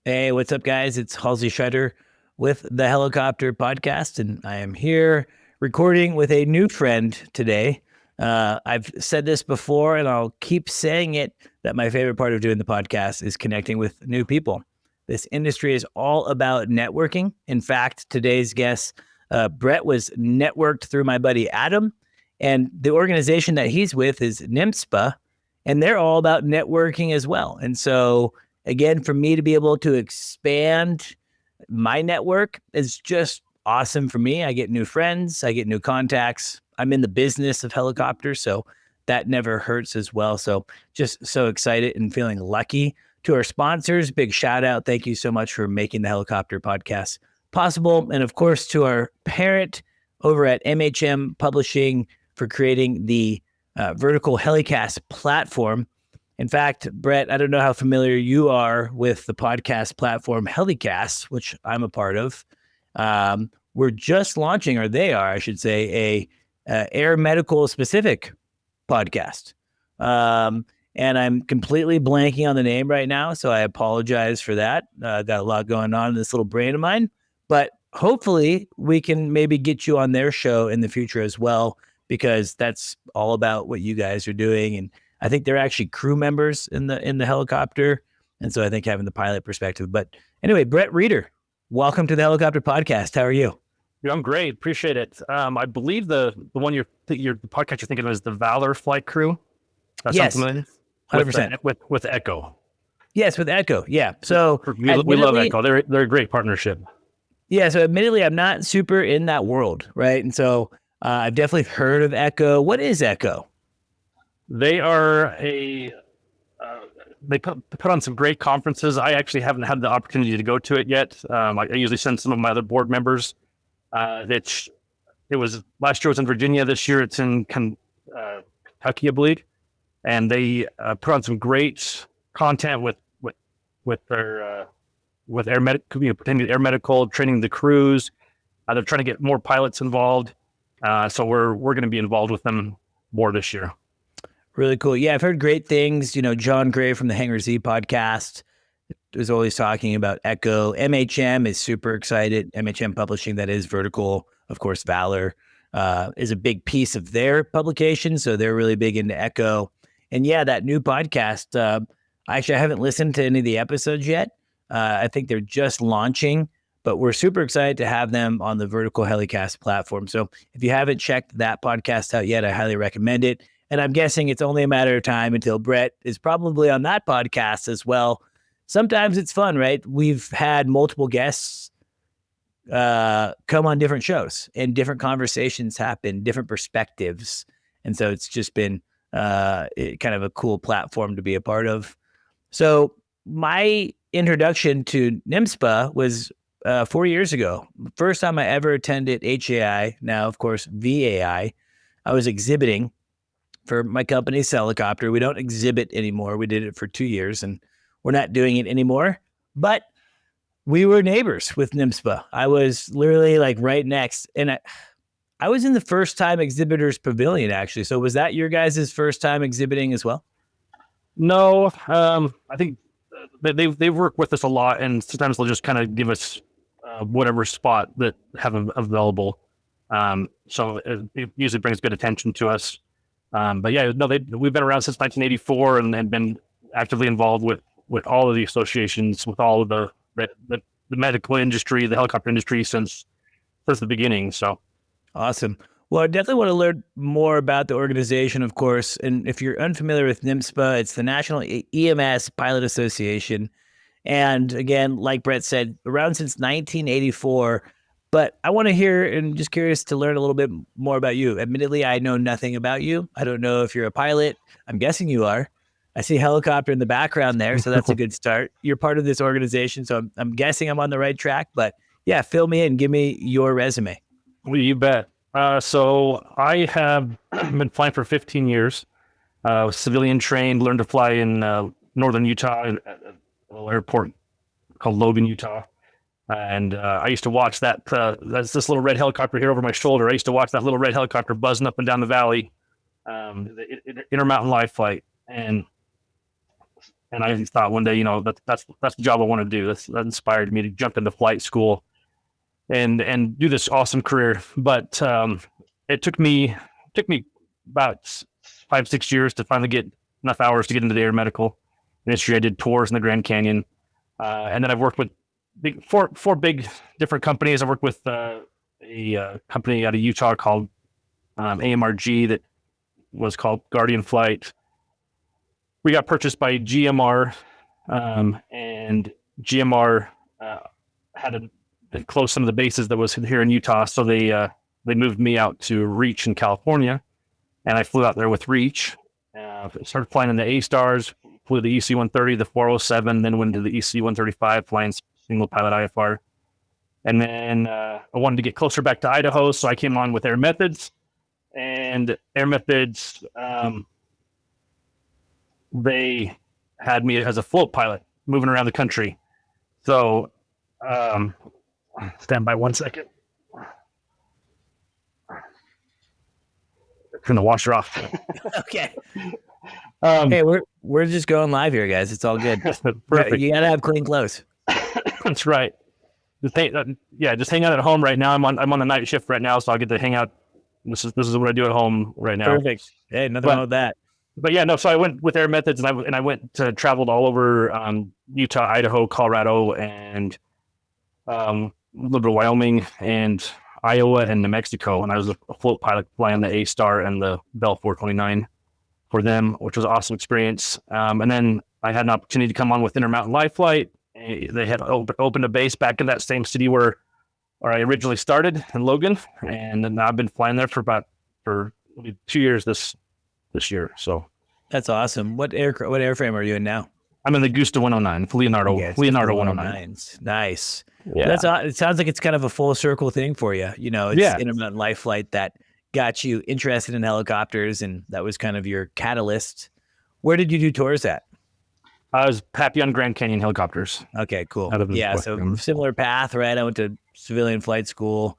Hey, what's up, guys? It's Halsey Schider with the Helicopter Podcast, and I am here recording with a new friend today. I've said this before, and I'll keep saying it, that my favorite part of doing the podcast is connecting with new people. This industry is all about networking. In fact, today's guest, Brett, was networked through my buddy Adam, and the organization that he's with is NEMSPA, and they're all about networking as well. And so again, for me to be able to expand my network is just awesome for me. I get new friends, I get new contacts. I'm in the business of helicopters, so that never hurts as well. So just so excited and feeling lucky. To our sponsors, big shout out. Thank you so much for making the Helicopter Podcast possible. And of course, to our parent over at MHM Publishing for creating the vertical HeliCASTS platform. In fact, Brett, I don't know how familiar you are with the podcast platform HeliCASTS, which I'm a part of. We're just launching, or they are, I should say, a air medical specific podcast. And I'm completely blanking on the name right now, so I apologize for that. Got a lot going on in this little brain of mine, but hopefully we can maybe get you on their show in the future as well, because that's all about what you guys are doing. And I think they're actually crew members in the helicopter. And so I think having the pilot perspective. But anyway, Brett Reeder, welcome to the Helicopter Podcast. How are you? Yeah, I'm great. Appreciate it. I believe the one the podcast you're thinking of is the Valor Flight Crew. Yes, 100%. With Echo. Yes, with Echo. Yeah. So we love Echo. They're a great partnership. Yeah. So admittedly, I'm not super in that world, right? And so I've definitely heard of Echo. What is Echo? They are they put on some great conferences. I actually haven't had the opportunity to go to it yet. I usually send some of my other board members. It was last year was in Virginia. This year it's in Kentucky, I believe, and they put on some great content with their air medical training the crews. They're trying to get more pilots involved, so we're going to be involved with them more this year. Really cool. Yeah, I've heard great things. You know, John Gray from the Hangar Z podcast is always talking about Echo. MHM is super excited. MHM Publishing, that is vertical. Of course, Valor is a big piece of their publication, so they're really big into Echo. And yeah, that new podcast, I haven't listened to any of the episodes yet. I think they're just launching, but we're super excited to have them on the vertical HeliCASTS platform. So if you haven't checked that podcast out yet, I highly recommend it. And I'm guessing it's only a matter of time until Brett is probably on that podcast as well. Sometimes it's fun, right? We've had multiple guests come on different shows, and different conversations happen, different perspectives. And so it's just been kind of a cool platform to be a part of. So my introduction to NEMSPA was 4 years ago. First time I ever attended HAI, now, of course, VAI. I was exhibiting for my company's helicopter. We don't exhibit anymore. We did it for 2 years, and we're not doing it anymore. But we were neighbors with NEMSPA. I was literally like right next. And I was in the first time exhibitors pavilion, actually. So was that your guys' first time exhibiting as well? No, I think they work with us a lot, and sometimes they'll just kind of give us whatever spot that have available. So it usually brings good attention to us. But yeah, no, we've been around since 1984 and been actively involved with all of the associations, with all of the medical industry, the helicopter industry since the beginning. So awesome. Well, I definitely want to learn more about the organization, of course. And if you're unfamiliar with NEMSPA, it's the National EMS Pilots Association. And again, like Brett said, around since 1984, But I want to hear and just curious to learn a little bit more about you. Admittedly, I know nothing about you. I don't know if you're a pilot. I'm guessing you are. I see a helicopter in the background there, so that's a good start. You're part of this organization, so I'm guessing I'm on the right track. But yeah, fill me in. Give me your resume. Well, you bet. So I have been flying for 15 years. Civilian trained, learned to fly in northern Utah at a little airport called Logan, Utah. And I used to watch that. That's this little red helicopter here over my shoulder. I used to watch that little red helicopter buzzing up and down the valley, the Intermountain Life Flight. And I thought one day, you know, that's the job I want to do. That inspired me to jump into flight school and do this awesome career. But it took me about 5-6 years to finally get enough hours to get into the air medical industry. I did tours in the Grand Canyon, and then I've worked with four big different companies. I worked with a company out of Utah called AMRG that was called Guardian Flight. We got purchased by GMR, and GMR had to close some of the bases that was here in Utah, so they moved me out to Reach in California, and I flew out there with Reach. Started flying in the A-Stars, flew the EC-130, the 407, then went to the EC-135, flying single pilot IFR. And then I wanted to get closer back to Idaho, so I came on with Air Methods. And Air Methods, they had me as a float pilot moving around the country. So stand by 1 second. Turn the washer off. Okay. Hey, we're just going live here, guys. It's all good. Perfect. You gotta have clean clothes. That's right. Just hang out at home right now. I'm on the night shift right now, so I'll get to hang out. This is what I do at home right now. Perfect. Hey, nothing wrong with that. But yeah, no. So I went with Air Methods, and I went to traveled all over Utah, Idaho, Colorado, and a little bit of Wyoming and Iowa and New Mexico. And I was a float pilot flying the A-Star and the Bell 429 for them, which was an awesome experience. And then I had an opportunity to come on with Intermountain Life Flight. They had opened a base back in that same city where I originally started in Logan, and then I've been flying there for 2 years this year. So that's awesome. What airframe are you in now? I'm in the Gusta 109, Leonardo 109. Nice. Yeah. It sounds like it's kind of a full circle thing for you. You know, it's Intermountain Life Flight that got you interested in helicopters, and that was kind of your catalyst. Where did you do tours at? I was happy on Grand Canyon helicopters. Okay, cool. Yeah, so similar path, right? I went to civilian flight school.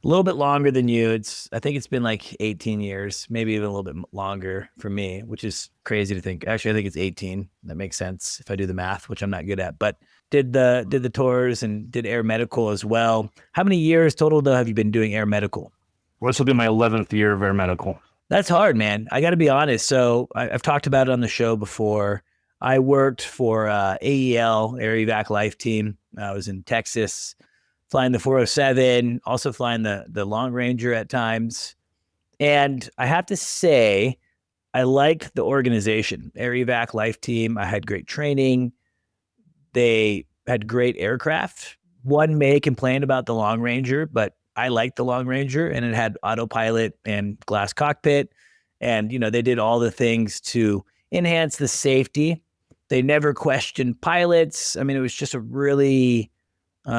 A little bit longer than you. I think it's been like 18 years, maybe even a little bit longer for me, which is crazy to think. Actually, I think it's 18. That makes sense if I do the math, which I'm not good at. But did the tours and did air medical as well. How many years total though have you been doing air medical? Well, this will be my 11th year of air medical. That's hard, man. I got to be honest. So I've talked about it on the show before. I worked for AEL, Air Evac Life Team. I was in Texas, flying the 407, also flying the Long Ranger at times. And I have to say, I like the organization, Air Evac Life Team. I had great training. They had great aircraft. One may complain about the Long Ranger, but I liked the Long Ranger, and it had autopilot and glass cockpit. And, you know, they did all the things to enhance the safety. They never questioned pilots. I mean, it was just a really, it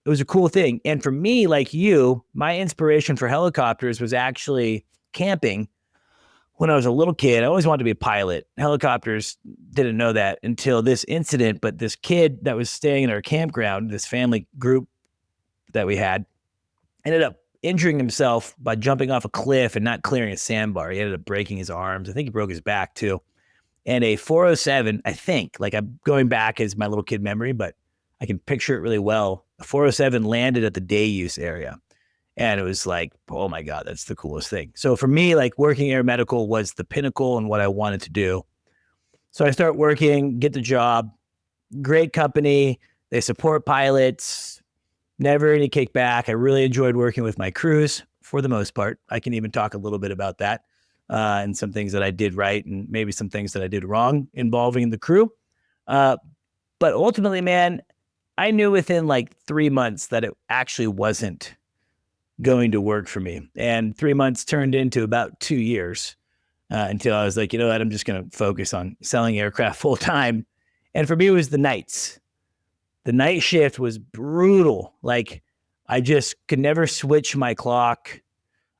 was a cool thing. And for me, like you, my inspiration for helicopters was actually camping. When I was a little kid, I always wanted to be a pilot. Helicopters, didn't know that until this incident, but this kid that was staying in our campground, this family group that we had, ended up injuring himself by jumping off a cliff and not clearing a sandbar. He ended up breaking his arms. I think he broke his back too. And a 407, I think, like I'm going back as my little kid memory, but I can picture it really well. A 407 landed at the day use area. And it was like, oh my God, that's the coolest thing. So for me, like working air medical was the pinnacle and what I wanted to do. So I start working, get the job, great company. They support pilots, never any kickback. I really enjoyed working with my crews for the most part. I can even talk a little bit about that and some things that I did right and maybe some things that I did wrong involving the crew. But ultimately, man, I knew within like 3 months that it actually wasn't going to work for me. And 3 months turned into about 2 years until I was like, you know what, I'm just going to focus on selling aircraft full time. And for me, it was the nights. The night shift was brutal. Like I just could never switch my clock.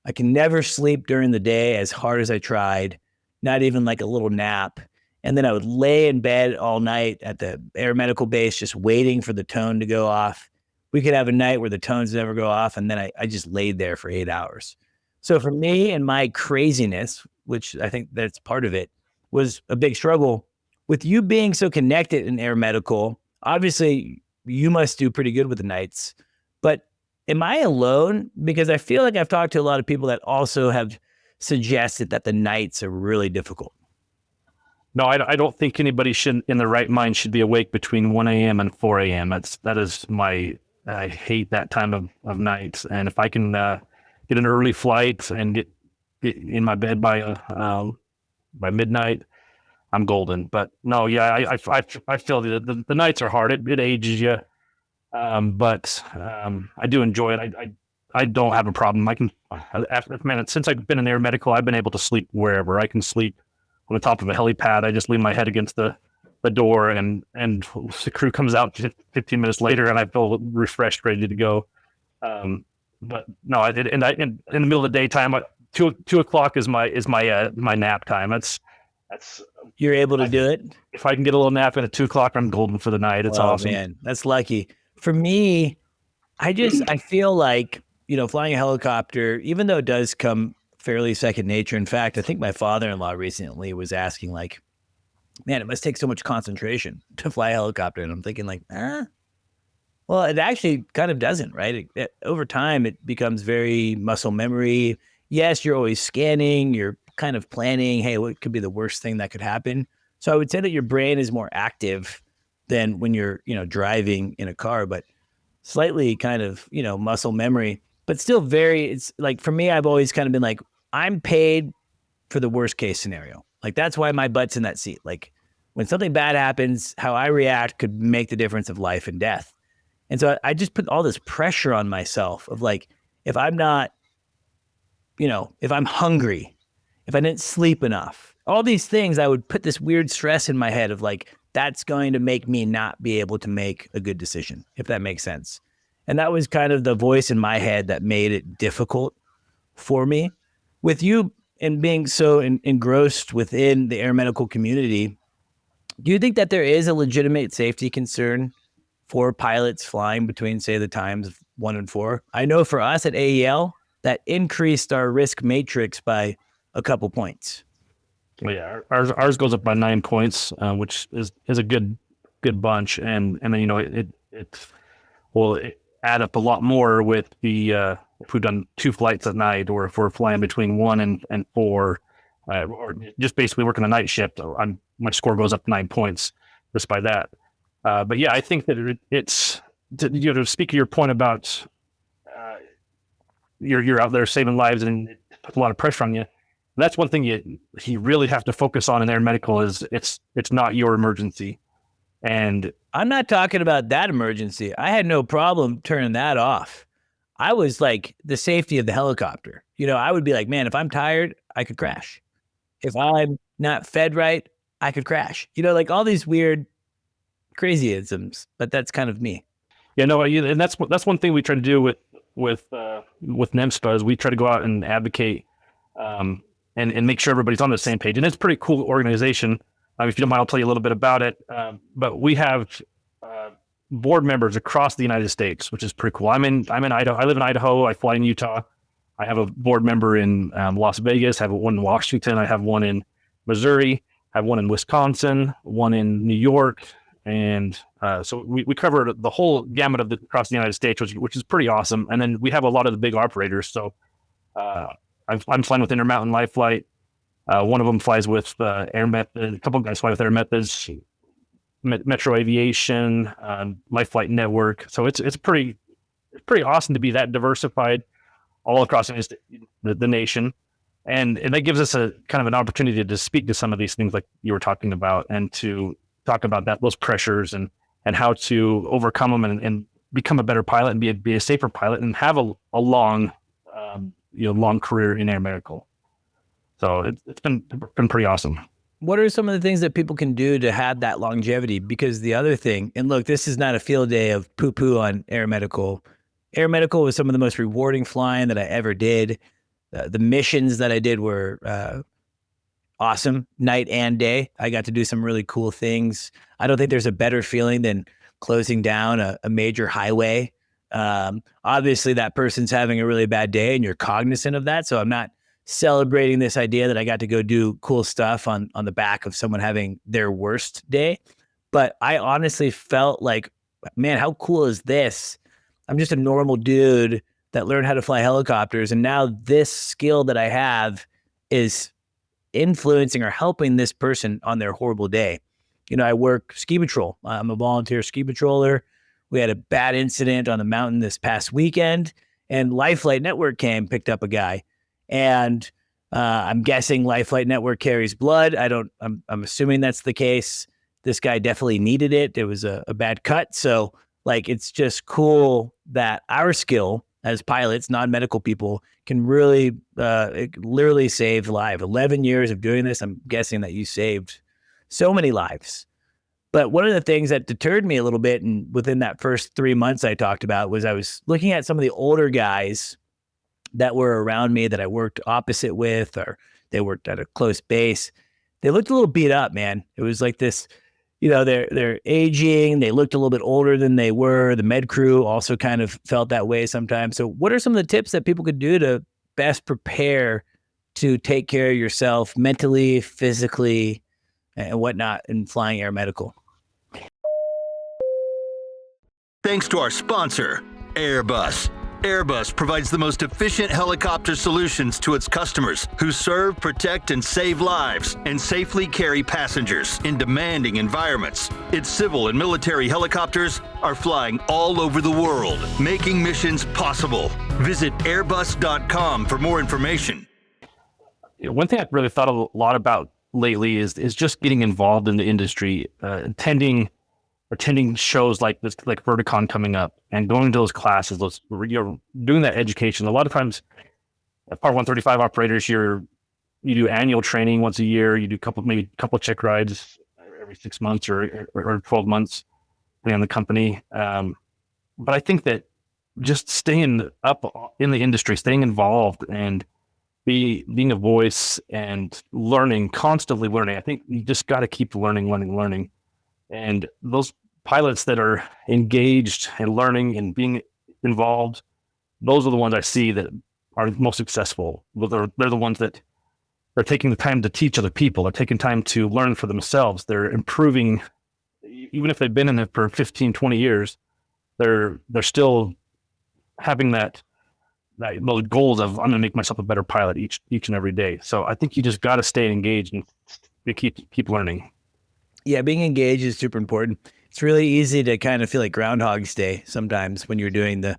I can never sleep during the day as hard as I tried, not even like a little nap. And then I would lay in bed all night at the air medical base, just waiting for the tone to go off. We could have a night where the tones never go off. And then I just laid there for 8 hours. So for me and my craziness, which I think that's part of it, was a big struggle. With you being so connected in air medical, obviously you must do pretty good with the nights, but am I alone? Because I feel like I've talked to a lot of people that also have suggested that the nights are really difficult. No, I don't think anybody in their right mind should be awake between 1 a.m. and 4 a.m. I hate that time of night. And if I can get an early flight and get in my bed by midnight, I'm golden. But no, yeah, I feel the nights are hard. It ages you. But I do enjoy it. I don't have a problem. Since I've been in air medical, I've been able to sleep wherever. I can sleep on the top of a helipad. I just lean my head against the door and the crew comes out 15 minutes later and I feel refreshed, ready to go. But no, in the middle of the daytime, 2 o'clock is my nap time. That's You're able to do it? If I can get a little nap in at 2 o'clock, I'm golden for the night. It's awesome. Man, that's lucky. For me, I feel like, flying a helicopter, even though it does come fairly second nature. In fact, I think my father-in-law recently was asking like, man, it must take so much concentration to fly a helicopter. And I'm thinking like, well, it actually kind of doesn't, right? Over time, it becomes very muscle memory. Yes, you're always scanning, you're kind of planning, hey, what could be the worst thing that could happen? So I would say that your brain is more active than when you're, driving in a car, but slightly kind of, muscle memory, but still it's like, for me, I've always kind of been like, I'm paid for the worst case scenario. Like, that's why my butt's in that seat. Like when something bad happens, how I react could make the difference of life and death. And so I just put all this pressure on myself of like, if I'm not, if I'm hungry, if I didn't sleep enough, all these things, I would put this weird stress in my head of like, that's going to make me not be able to make a good decision, if that makes sense. And that was kind of the voice in my head that made it difficult for me. With you and being so engrossed within the air medical community, do you think that there is a legitimate safety concern for pilots flying between, say, the times of 1 and 4? I know for us at AEL, that increased our risk matrix by a couple points. Well, yeah, ours goes up by 9 points, which is a good bunch, and then it will add up a lot more with the if we've done 2 flights at night, or if we're flying between 1 and 4, or just basically working a night shift. My score goes up 9 points just by that. But yeah, I think that it's to speak to your point about you're out there saving lives and it puts a lot of pressure on you. That's one thing you really have to focus on in air medical is it's not your emergency. And I'm not talking about that emergency. I had no problem turning that off. I was like the safety of the helicopter. I would be like, man, if I'm tired, I could crash. If I'm not fed right, I could crash. Like all these weird crazyisms, but that's kind of me. Yeah, no, and that's one thing we try to do with NEMSPA is we try to go out and advocate and make sure everybody's on the same page. And it's a pretty cool organization. If you don't mind, I'll tell you a little bit about it. But we have board members across the United States, which is pretty cool. I'm in Idaho. I live in Idaho. I fly in Utah. I have a board member in Las Vegas. I have one in Washington. I have one in Missouri. I have one in Wisconsin, one in New York. And so we cover the whole gamut of across the United States, which is pretty awesome. And then we have a lot of the big operators. So I'm flying with Intermountain Life Flight. One of them flies with Air Methods. A couple of guys fly with Air Methods, Metro Aviation, Life Flight Network. So it's pretty awesome to be that diversified all across the nation. And that gives us a kind of an opportunity to speak to some of these things like you were talking about, and to talk about those pressures and and how to overcome them and become a better pilot and be a safer pilot and have a long, long career in air medical. So it's been pretty awesome. What are some of the things that people can do to have that longevity? Because the other thing, and look, this is not a field day of poo-poo on air medical. Air medical was some of the most rewarding flying that I ever did. The missions that I did were awesome, night and day. I got to do some really cool things. I don't think there's a better feeling than closing down a major highway. Obviously, that person's having a really bad day, and you're cognizant of that. So I'm not celebrating this idea that I got to go do cool stuff on the back of someone having their worst day. But I honestly felt like, man, how cool is this? I'm just a normal dude that learned how to fly helicopters. And now this skill that I have is influencing or helping this person on their horrible day. I work ski patrol. I'm a volunteer ski patroller. We had a bad incident on the mountain this past weekend, and Life Flight Network picked up a guy. And I'm guessing Life Flight Network carries blood. I'm assuming that's the case. This guy definitely needed it. It was a bad cut. So it's just cool that our skill as pilots, non-medical people, can really literally save lives. 11 years of doing this, I'm guessing that you saved so many lives. But one of the things that deterred me a little bit, and within that first 3 months I talked about, was I was looking at some of the older guys that were around me that I worked opposite with, or they worked at a close base. They looked a little beat up, man. It was like this, they're aging. They looked a little bit older than they were. The med crew also kind of felt that way sometimes. So what are some of the tips that people could do to best prepare to take care of yourself mentally, physically, and whatnot in flying air medical? Thanks to our sponsor, Airbus. Airbus provides the most efficient helicopter solutions to its customers who serve, protect, and save lives and safely carry passengers in demanding environments. Its civil and military helicopters are flying all over the world, making missions possible. Visit airbus.com for more information. One thing I've really thought a lot about lately is just getting involved in the industry, attending shows like this, like Verticon coming up, and going to those classes, you're doing that education. A lot of times, Part 135 operators, you do annual training once a year. You do maybe a couple check rides every 6 months or 12 months, depending on the company. But I think that just staying up in the industry, staying involved, and being a voice and constantly learning. I think you just got to keep learning. And those pilots that are engaged and learning and being involved, those are the ones I see that are most successful. They're the ones that are taking the time to teach other people. They're taking time to learn for themselves. They're improving, even if they've been in it for 15, 20 years, they're still having those goals of, I'm going to make myself a better pilot each and every day. So I think you just got to stay engaged and keep learning. Yeah, being engaged is super important. It's really easy to kind of feel like Groundhog's Day sometimes when you're doing the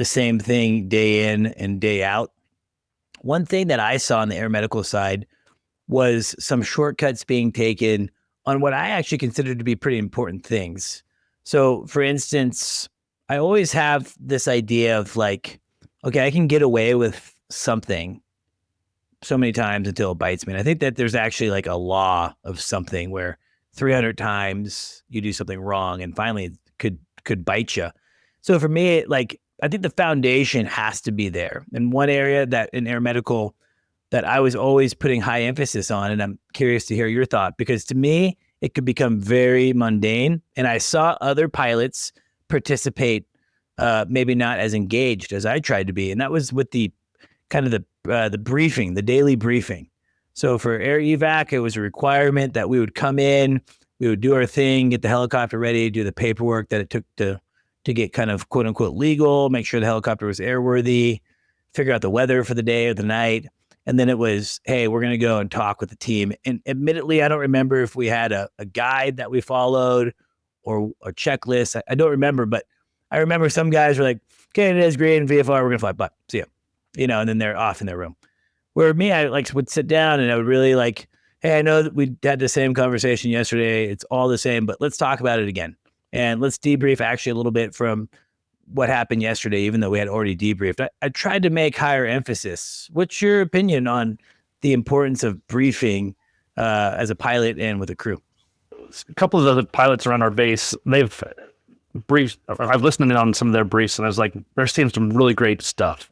same thing day in and day out. One thing that I saw on the air medical side was some shortcuts being taken on what I actually consider to be pretty important things. So, for instance, I always have this idea of okay, I can get away with something so many times until it bites me. And I think that there's actually a law of something where 300 times you do something wrong and finally it could bite you. So for me, I think the foundation has to be there. And one area that in air medical that I was always putting high emphasis on, and I'm curious to hear your thought, because to me, it could become very mundane. And I saw other pilots participate, maybe not as engaged as I tried to be. And that was with the kind of the briefing, the daily briefing. So for air evac, it was a requirement that we would come in, we would do our thing, get the helicopter ready, do the paperwork that it took to get kind of quote unquote legal, make sure the helicopter was airworthy, figure out the weather for the day or the night. And then it was, hey, we're going to go and talk with the team. And admittedly, I don't remember if we had a guide that we followed or a checklist. I don't remember, but I remember some guys were like, okay, it is green, VFR, we're going to fly, bye, see ya. And then they're off in their room. Where me, I would sit down and I would really hey, I know that we had the same conversation yesterday. It's all the same, but let's talk about it again. And let's debrief actually a little bit from what happened yesterday, even though we had already debriefed. I tried to make higher emphasis. What's your opinion on the importance of briefing as a pilot and with a crew? A couple of the other pilots around our base, they've briefed. I've listened in on some of their briefs, and I was like, they're seeing some really great stuff.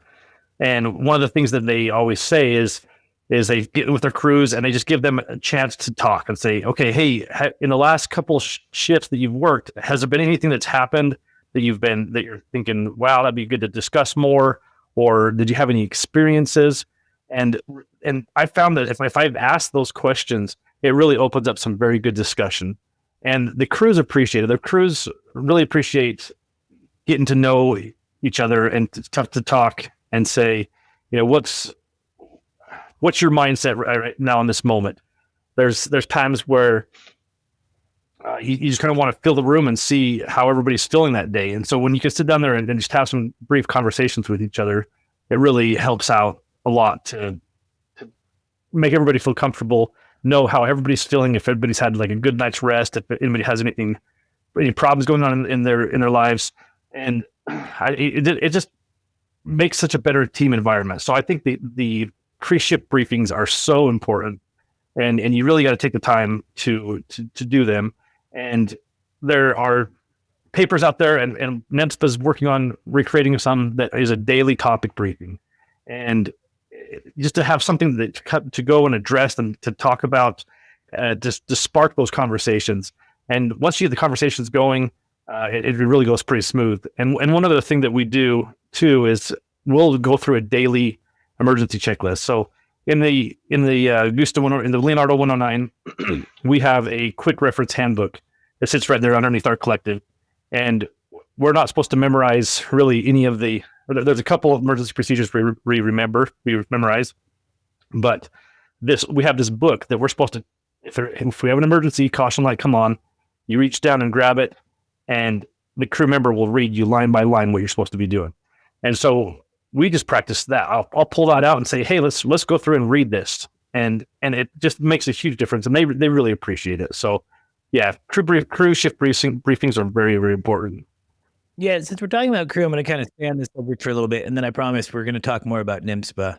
And one of the things that they always say is they get with their crews and they just give them a chance to talk and say, okay, hey, in the last couple shifts that you've worked, has there been anything that's happened that you're thinking, wow, that'd be good to discuss more, or did you have any experiences? And I found that if I've asked those questions, it really opens up some very good discussion. And the crews appreciate it. The crews really appreciate getting to know each other and to talk and say, what's your mindset right now in this moment? There's times where you just kind of want to fill the room and see how everybody's feeling that day. And so when you can sit down there and just have some brief conversations with each other, it really helps out a lot to make everybody feel comfortable, know how everybody's feeling, if everybody's had like a good night's rest, if anybody has any problems going on in their lives. And it just makes such a better team environment. So I think the pre-ship briefings are so important, and you really got to take the time to do them. And there are papers out there, and NEMSPA is working on recreating some that is a daily topic briefing, and just to have something that to go and address and to talk about, just to spark those conversations. And once you get the conversations going, it really goes pretty smooth. And one other thing that we do too is we'll go through a daily emergency checklist. So in the Leonardo 109, we have a quick reference handbook that sits right there underneath our collective. And we're not supposed to memorize really any of there's a couple of emergency procedures we memorize, but we have this book that we're supposed to, if we have an emergency, caution light come on, you reach down and grab it, and the crew member will read you line by line what you're supposed to be doing. And so we just practice that. I'll pull that out and say, hey, let's go through and read this. And it just makes a huge difference, and they really appreciate it. So yeah, crew shift briefings are very, very important. Yeah, since we're talking about crew, I'm going to kind of span this over for a little bit, and then I promise we're going to talk more about NEMSPA.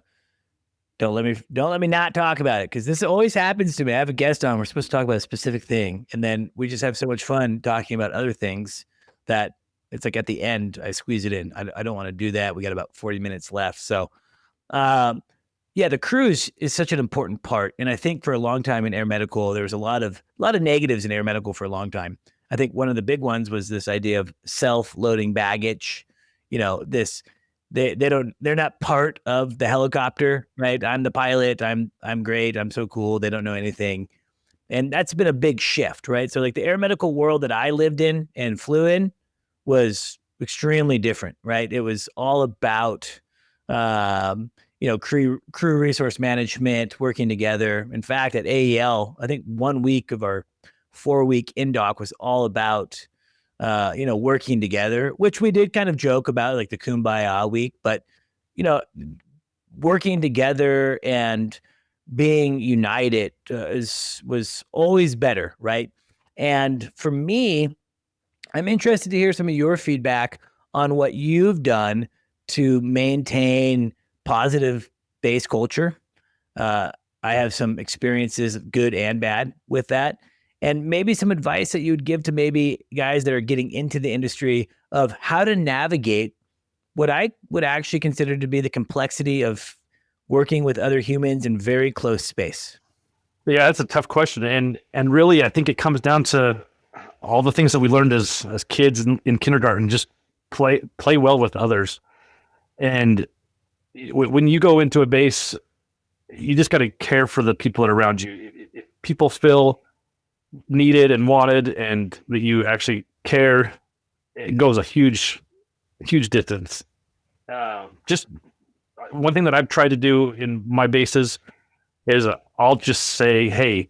Don't let me not talk about it, because this always happens to me. I have a guest on. We're supposed to talk about a specific thing, and then we just have so much fun talking about other things that it's like at the end I squeeze it in. I don't want to do that. We got about 40 minutes left, so yeah, the crews is such an important part, and I think for a long time in air medical, there was a lot of negatives in air medical for a long time. I think one of the big ones was this idea of self-loading baggage. They're not part of the helicopter, right? I'm the pilot. I'm great. I'm so cool. They don't know anything. And that's been a big shift, right? So like the air medical world that I lived in and flew in was extremely different, right? It was all about, crew resource management, working together. In fact, at AEL, I think 1 week of our 4-week in-doc was all about, working together, which we did kind of joke about, like the Kumbaya week, but, working together and being united was always better, right? And for me, I'm interested to hear some of your feedback on what you've done to maintain positive base culture. I have some experiences, good and bad, with that. And maybe some advice that you would give to maybe guys that are getting into the industry of how to navigate what I would actually consider to be the complexity of working with other humans in very close space. Yeah, that's a tough question. And really, I think it comes down to all the things that we learned as kids in kindergarten. Just play well with others. And when you go into a base, you just got to care for the people that are around you. If people feel needed and wanted, and that you actually care, it goes a huge distance. Just one thing that I've tried to do in my bases is I'll just say, hey,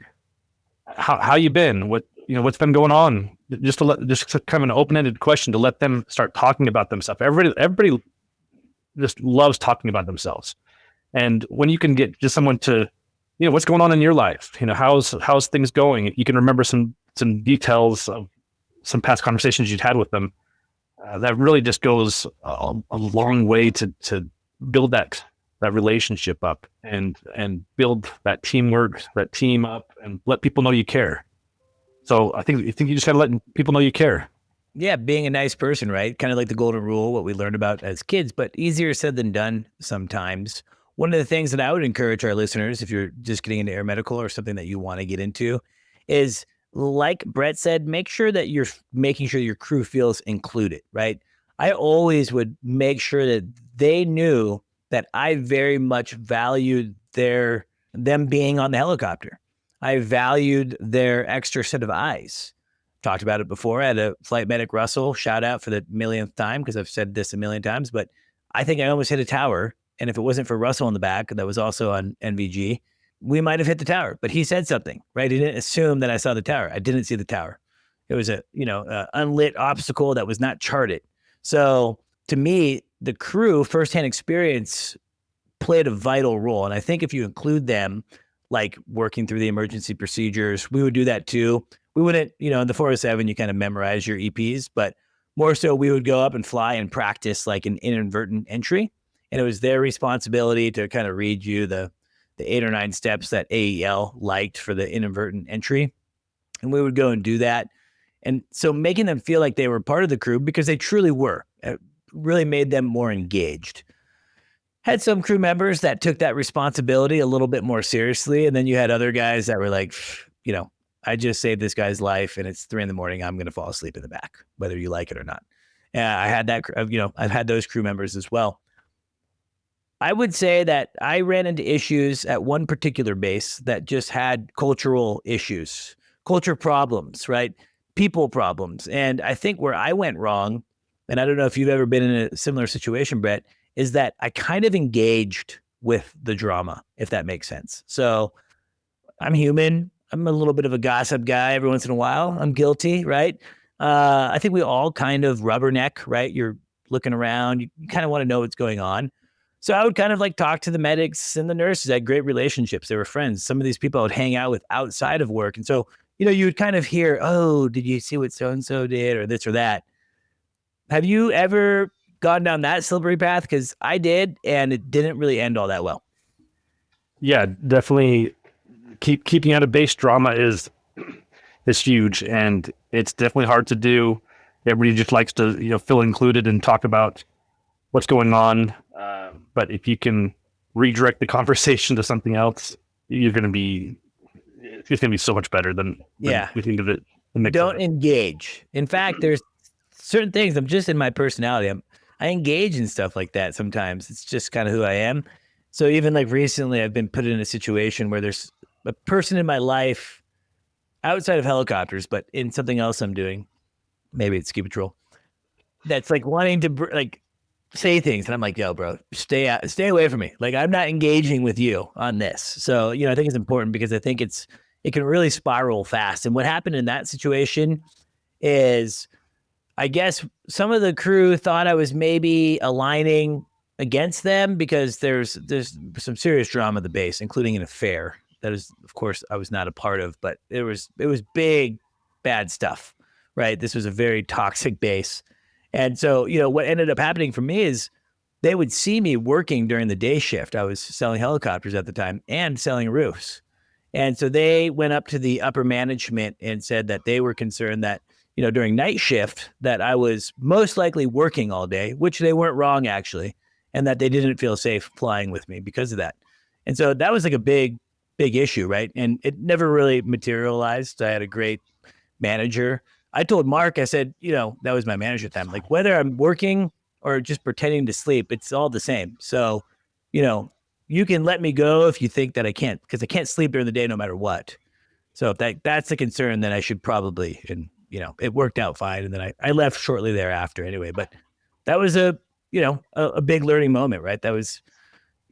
how you been? What's been going on? Just kind of an open-ended question to let them start talking about themselves. Everybody just loves talking about themselves. And when you can get just someone to, what's going on in your life? How's things going? You can remember some details of some past conversations you'd had with them, that really just goes a long way to build that relationship up and build that teamwork, that team up, and let people know you care. So I think you just got to let people know you care. Yeah, being a nice person, right? Kind of like the golden rule, what we learned about as kids, but easier said than done sometimes. One of the things that I would encourage our listeners, if you're just getting into air medical or something that you want to get into, is like Brett said, make sure that you're making sure your crew feels included, right? I always would make sure that they knew that I very much valued them being on the helicopter. I valued their extra set of eyes. Talked about it before. I had a flight medic, Russell, shout out for the millionth time, because I've said this a million times, but I think I almost hit a tower. And if it wasn't for Russell in the back, that was also on NVG, we might have hit the tower. But he said something, right? He didn't assume that I saw the tower. I didn't see the tower. It was a unlit obstacle that was not charted. So to me, the crew firsthand experience played a vital role. And I think if you include them, like working through the emergency procedures, we would do that too. We wouldn't, in the 407, you kind of memorize your EPs, but more so we would go up and fly and practice like an inadvertent entry. And it was their responsibility to kind of read you the 8 or 9 steps that AEL liked for the inadvertent entry. And we would go and do that. And so making them feel like they were part of the crew, because they truly were, it really made them more engaged. Had some crew members that took that responsibility a little bit more seriously. And then you had other guys that were like, I just saved this guy's life and it's 3 a.m. I'm going to fall asleep in the back, whether you like it or not. I had that, I've had those crew members as well. I would say that I ran into issues at one particular base that just had cultural issues, culture problems, right? People problems. And I think where I went wrong, and I don't know if you've ever been in a similar situation, Brett, is that I kind of engaged with the drama, if that makes sense. So I'm human. I'm a little bit of a gossip guy every once in a while. I'm guilty, right? I think we all kind of rubberneck, right? You're looking around. You kind of want to know what's going on. So I would kind of like talk to the medics and the nurses. I had great relationships. They were friends. Some of these people I would hang out with outside of work. And so, you would kind of hear, oh, did you see what so-and-so did or this or that? Have you ever gone down that slippery path? Because I did, and it didn't really end all that well. Yeah, definitely. Keeping out of base drama is huge, and it's definitely hard to do. Everybody just likes to feel included and talk about what's going on. But if you can redirect the conversation to something else, it's going to be so much better than we think of it. Don't engage. In fact, there's certain things. I'm just in my personality. I engage in stuff like that sometimes. It's just kind of who I am. So even like recently, I've been put in a situation where there's a person in my life outside of helicopters, but in something else I'm doing, maybe it's ski patrol, that's like wanting to like say things. And I'm like, yo, bro, stay away from me. Like, I'm not engaging with you on this. So, I think it's important because I think it can really spiral fast. And what happened in that situation is, I guess some of the crew thought I was maybe aligning against them because there's some serious drama at the base, including an affair. That is, of course, I was not a part of, but it was big, bad stuff, right? This was a very toxic base. And so, what ended up happening for me is they would see me working during the day shift. I was selling helicopters at the time and selling roofs. And so they went up to the upper management and said that they were concerned that, during night shift, that I was most likely working all day, which they weren't wrong, actually, and that they didn't feel safe flying with me because of that. And so that was like a big issue, right? And it never really materialized. I had a great manager. I told Mark, I said, that was my manager at the time, like, whether I'm working or just pretending to sleep, it's all the same. So, you can let me go if you think that I can't, because I can't sleep during the day no matter what. So if that's a concern, then I should probably, and, it worked out fine. And then I left shortly thereafter anyway. But that was a big learning moment, right? That was,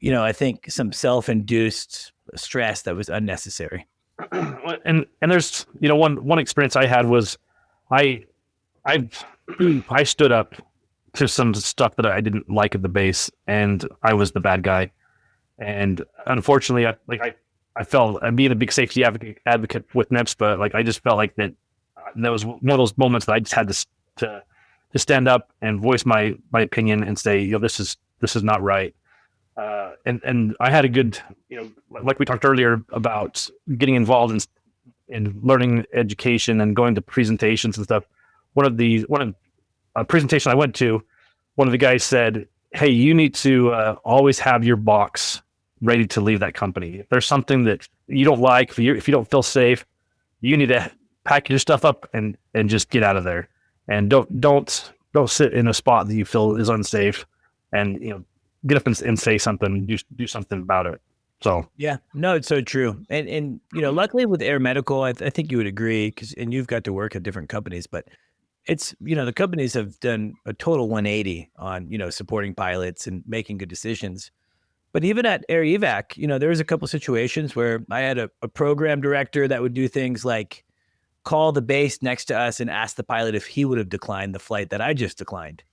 I think some self-induced stress that was unnecessary. And there's, one experience I had was I stood up to some stuff that I didn't like at the base, and I was the bad guy. And unfortunately, I felt, being a big safety advocate with NEMSPA, like, I just felt like that that was one of those moments that I just had to stand up and voice my opinion and say, this is not right. And I had a good, like we talked earlier about getting involved in learning education and going to presentations and stuff. A presentation I went to, one of the guys said, "Hey, you need to always have your box ready to leave that company. If there's something that you don't like, if you don't feel safe, you need to pack your stuff up and just get out of there. And don't sit in a spot that you feel is unsafe. And get up and say something, do something about it." So yeah, no, it's so true. And luckily with air medical, I think you would agree and you've got to work at different companies, but it's, the companies have done a total 180 on, supporting pilots and making good decisions. But even at Air Evac, there was a couple situations where I had a program director that would do things like call the base next to us and ask the pilot if he would have declined the flight that I just declined.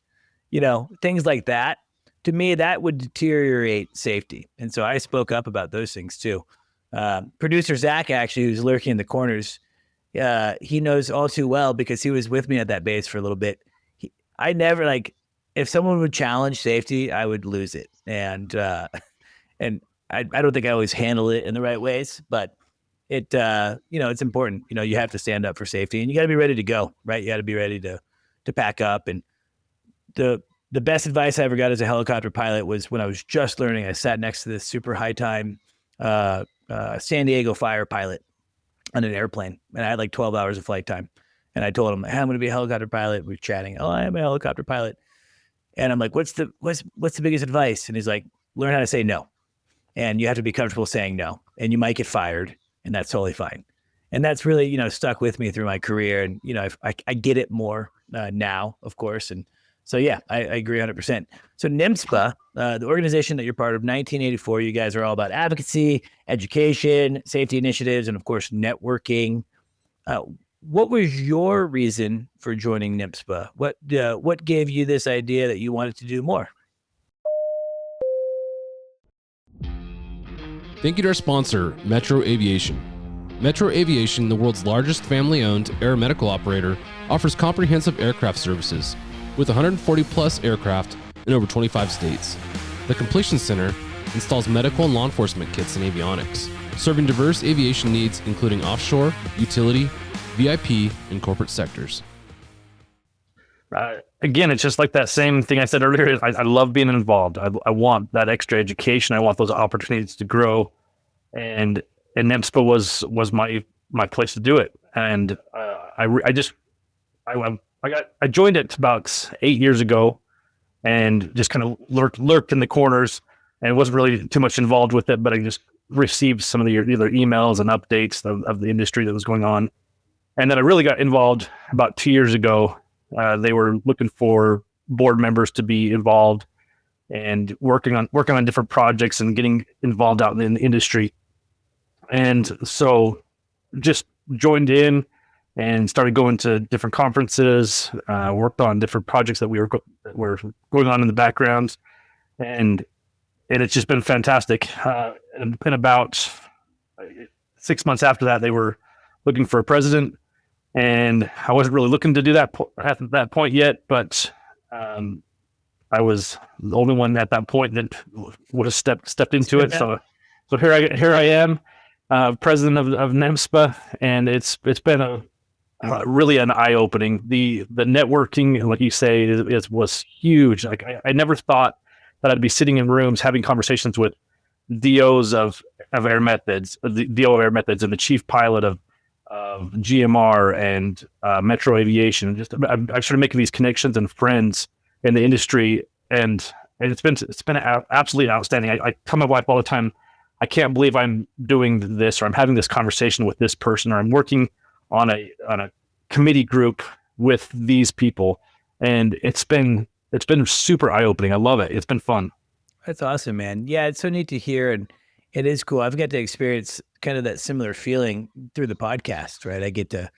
Things like that. To me, that would deteriorate safety. And so I spoke up about those things too. Producer Zach, actually, who's lurking in the corners, he knows all too well because he was with me at that base for a little bit. I never if someone would challenge safety, I would lose it. And I don't think I always handle it in the right ways, but it's important. You have to stand up for safety and you got to be ready to go, right? You got to be ready to pack up. And the best advice I ever got as a helicopter pilot was when I was just learning. I sat next to this super high time San Diego Fire pilot on an airplane, and I had 12 hours of flight time. And I told him, "Hey, I'm going to be a helicopter pilot." We're chatting. "Oh, I am a helicopter pilot." And I'm like, what's the biggest advice? And he's like, "Learn how to say no. And you have to be comfortable saying no. And you might get fired, and that's totally fine." And that's really, stuck with me through my career. And, I get it more now, of course. And so, yeah, I agree 100%. So NEMSPA, the organization that you're part of, 1984, you guys are all about advocacy, education, safety initiatives, and, of course, networking. What was your reason for joining NEMSPA? What gave you this idea that you wanted to do more? Thank you to our sponsor, Metro Aviation. Metro Aviation, the world's largest family-owned air medical operator, offers comprehensive aircraft services with 140 plus aircraft in over 25 states. The Completion Center installs medical and law enforcement kits and avionics, serving diverse aviation needs including offshore, utility, VIP, and corporate sectors. Again, it's just like that same thing I said earlier. I love being involved. I want that extra education. I want those opportunities to grow, and NEMSPA was my place to do it. And I joined it about 8 years ago, and just kind of lurked in the corners, and wasn't really too much involved with it. But I just received some of the either emails and updates of the industry that was going on, and then I really got involved about 2 years ago. They were looking for board members to be involved and working on different projects and getting involved out in the industry. And so just joined in and started going to different conferences, worked on different projects that were going on in the background. And it's just been fantastic. And about 6 months after that, they were looking for a president. And I wasn't really looking to do that at that point yet, but I was the only one at that point that would have stepped into it. So here I am, president of NEMSPA, and it's been really an eye opening. The networking, like you say, was huge. Like I never thought that I'd be sitting in rooms having conversations with DOs of Air Methods, the DO of Air Methods, and the chief pilot of GMR and Metro Aviation. I started making these connections and friends in the industry, and it's been absolutely outstanding. I tell my wife all the time, I can't believe I'm doing this, or I'm having this conversation with this person, or I'm working on a committee group with these people, and it's been super eye opening. I love it. It's been fun. That's awesome, man. Yeah, it's so neat to hear, and it is cool. I've got to experience kind of that similar feeling through the podcast, right? I get to,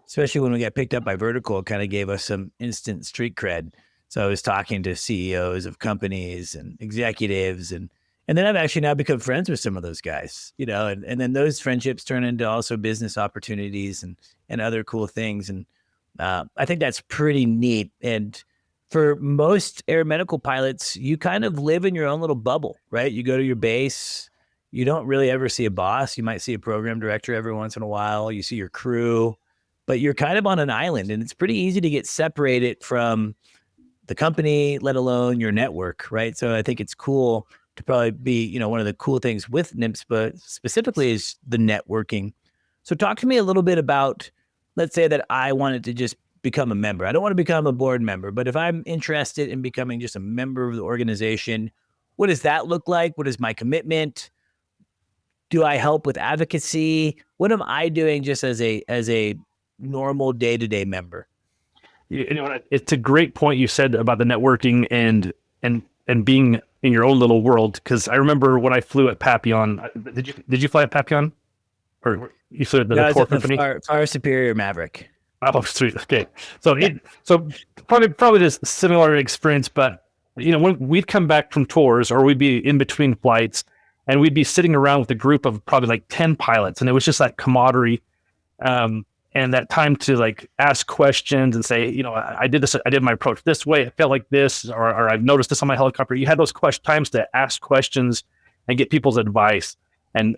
especially when we got picked up by Vertical, it kind of gave us some instant street cred. So I was talking to CEOs of companies and executives, and And then I've actually now become friends with some of those guys, and then those friendships turn into also business opportunities and other cool things. And I think that's pretty neat. And for most air medical pilots, you kind of live in your own little bubble, right? You go to your base. You don't really ever see a boss. You might see a program director every once in a while. You see your crew, but you're kind of on an island, and it's pretty easy to get separated from the company, let alone your network, right? So I think it's cool to probably be, one of the cool things with NEMSPA specifically is the networking. So talk to me a little bit about, let's say that I wanted to just become a member. I don't want to become a board member, but if I'm interested in becoming just a member of the organization, what does that look like? What is my commitment? Do I help with advocacy? What am I doing just as a normal day-to-day member? It's a great point you said about the networking and being in your own little world. Because I remember when I flew at Papillon. Did you fly at Papillon, or you flew at the core company? Fire Superior Maverick. Oh, sweet. Okay, so probably just similar experience, but when we'd come back from tours or we'd be in between flights, and we'd be sitting around with a group of probably like 10 pilots, and it was just that camaraderie. And that time to like ask questions and say, I did my approach this way. It felt like this, or I've noticed this on my helicopter. You had those times to ask questions and get people's advice and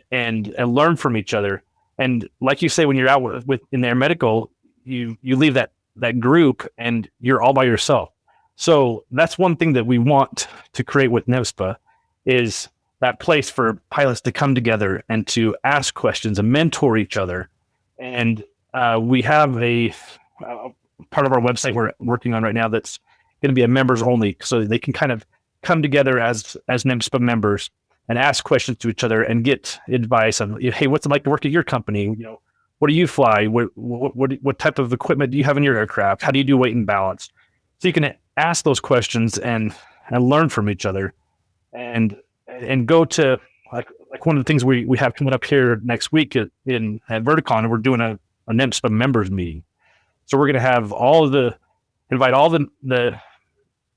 learn from each other. And like you say, when you're out with in air medical, you leave that group and you're all by yourself. So that's one thing that we want to create with NEMSPA is that place for pilots to come together and to ask questions and mentor each other. And we have a part of our website we're working on right now that's going to be a members only, so they can kind of come together as NEMSPA members and ask questions to each other and get advice on, hey, what's it like to work at your company? What do you fly? What type of equipment do you have in your aircraft? How do you do weight and balance? So you can ask those questions and learn from each other, and go to like one of the things we have coming up here next week at Verticon. We're doing a NEMSPA members meeting. So we're going to have invite all the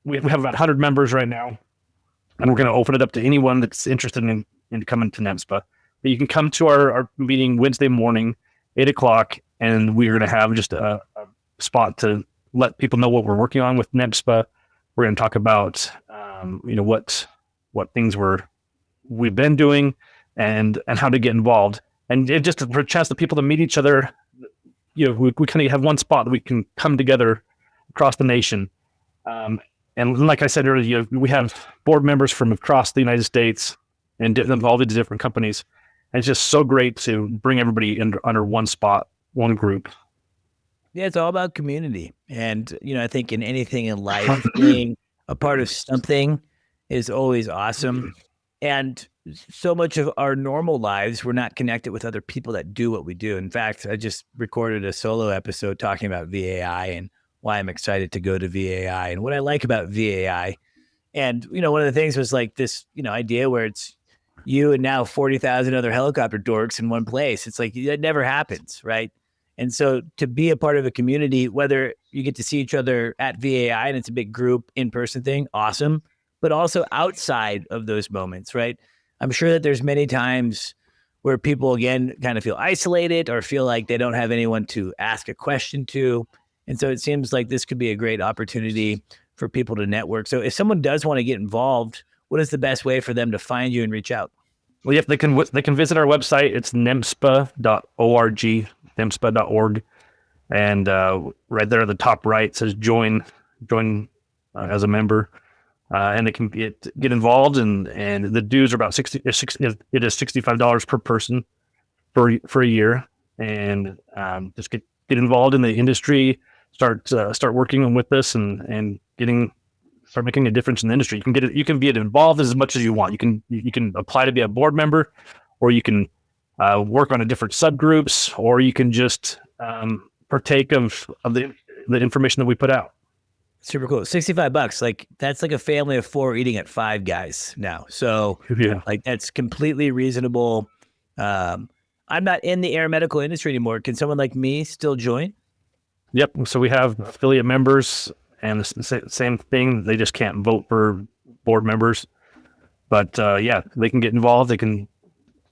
we have about 100 members right now, and we're going to open it up to anyone that's interested in coming to NEMSPA. But you can come to our meeting Wednesday morning, 8:00, and we're going to have just a spot to let people know what we're working on with NEMSPA. We're going to talk about, what things we've been doing and how to get involved, and just for a chance for people to meet each other. We kind of have one spot that we can come together across the nation. And like I said earlier, we have board members from across the United States and all the different companies. And it's just so great to bring everybody under one spot, one group. Yeah, it's all about community. And, I think in anything in life, being a part of something is always awesome. And so much of our normal lives, we're not connected with other people that do what we do. In fact, I just recorded a solo episode talking about VAI and why I'm excited to go to VAI and what I like about VAI. And, one of the things was like this, idea where it's you and now 40,000 other helicopter dorks in one place. It's like that never happens, right? And so to be a part of a community, whether you get to see each other at VAI and it's a big group in-person thing, awesome. But also outside of those moments, right? I'm sure that there's many times where people, again, kind of feel isolated or feel like they don't have anyone to ask a question to. And so it seems like this could be a great opportunity for people to network. So if someone does want to get involved, what is the best way for them to find you and reach out? Well, yeah, they can visit our website. It's nemspa.org, nemspa.org. And right there at the top right says join as a member. And they can get involved, and the dues are about it is $65 per person for a year, and just get involved in the industry, start working with us, and start making a difference in the industry. You can be involved as much as you want. You can apply to be a board member, or you can work on a different subgroups, or you can just partake of the information that we put out. Super cool. $65. Like that's like a family of 4 eating at Five Guys now. So yeah, like that's completely reasonable. I'm not in the air medical industry anymore. Can someone like me still join? Yep. So we have affiliate members, and the same thing. They just can't vote for board members. But yeah, they can get involved. They can